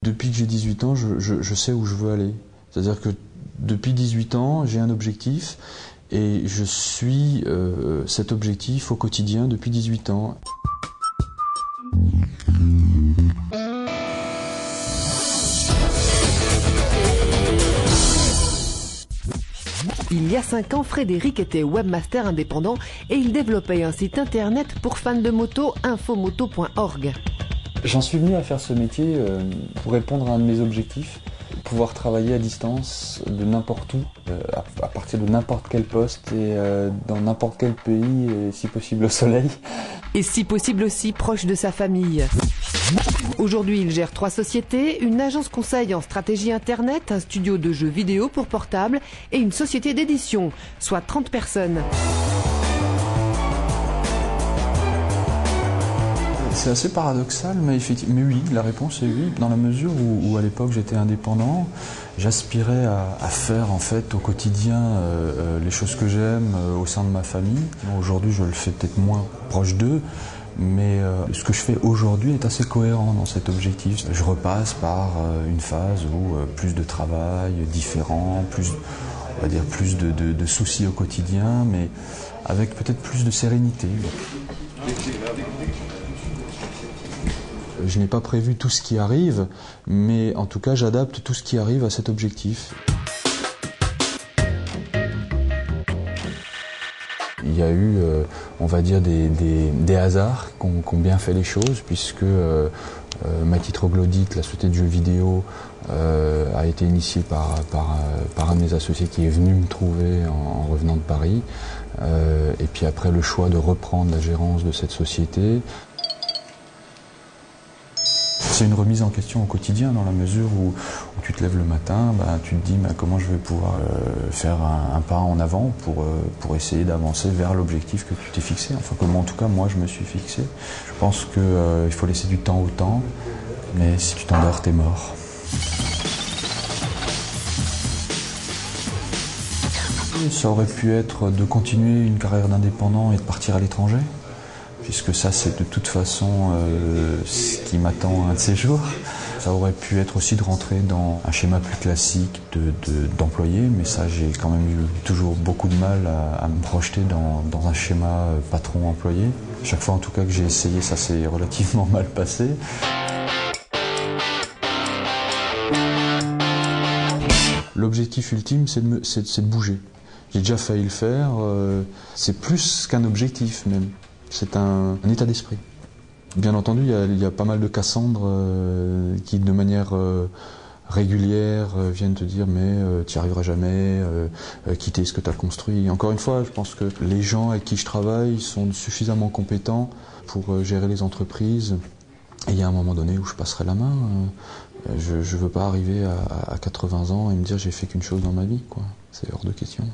Depuis que j'ai 18 ans, je sais où je veux aller. C'est-à-dire que depuis 18 ans, j'ai un objectif et je suis cet objectif au quotidien depuis 18 ans. Il y a 5 ans, Frédéric était webmaster indépendant et il développait un site internet pour fans de moto, infomoto.org. J'en suis venu à faire ce métier pour répondre à un de mes objectifs, pouvoir travailler à distance de n'importe où, à partir de n'importe quel poste et dans n'importe quel pays, et si possible au soleil. Et si possible aussi proche de sa famille. Aujourd'hui, il gère 3 sociétés, une agence conseil en stratégie internet, un studio de jeux vidéo pour portable et une société d'édition, soit 30 personnes. C'est assez paradoxal, mais oui, la réponse est oui, dans la mesure où à l'époque j'étais indépendant, j'aspirais à faire en fait au quotidien les choses que j'aime au sein de ma famille. Aujourd'hui, je le fais peut-être moins proche d'eux, mais ce que je fais aujourd'hui est assez cohérent dans cet objectif. Je repasse par une phase où plus de travail, différent, plus, on va dire, plus de soucis au quotidien, mais avec peut-être plus de sérénité. Je n'ai pas prévu tout ce qui arrive, mais en tout cas, j'adapte tout ce qui arrive à cet objectif. Il y a eu, on va dire, des hasards qui ont bien fait les choses, puisque Mighty Troglodyte, la société de jeux vidéo, a été initiée par un de mes associés qui est venu me trouver en revenant de Paris. Et puis après, le choix de reprendre la gérance de cette société. C'est une remise en question au quotidien, dans la mesure où tu te lèves le matin, tu te dis comment je vais pouvoir faire un pas en avant pour essayer d'avancer vers l'objectif que tu t'es fixé, enfin comment en tout cas moi je me suis fixé. Je pense qu'il faut laisser du temps au temps, mais si tu t'endors, t'es mort. Ça aurait pu être de continuer une carrière d'indépendant et de partir à l'étranger, puisque ça c'est de toute façon ce qui m'attend un de ces jours. Ça aurait pu être aussi de rentrer dans un schéma plus classique d'employé, mais ça j'ai quand même eu toujours beaucoup de mal à me projeter dans un schéma patron-employé. Chaque fois en tout cas que j'ai essayé, ça s'est relativement mal passé. L'objectif ultime c'est de bouger. J'ai déjà failli le faire, c'est plus qu'un objectif même. C'est un état d'esprit. Bien entendu, il y a pas mal de Cassandres qui, de manière régulière, viennent te dire « mais tu n'y arriveras jamais, quitter ce que tu as construit ». Encore une fois, je pense que les gens avec qui je travaille sont suffisamment compétents pour gérer les entreprises. Et il y a un moment donné où je passerai la main. Je ne veux pas arriver à 80 ans et me dire « j'ai fait qu'une chose dans ma vie ». C'est hors de question.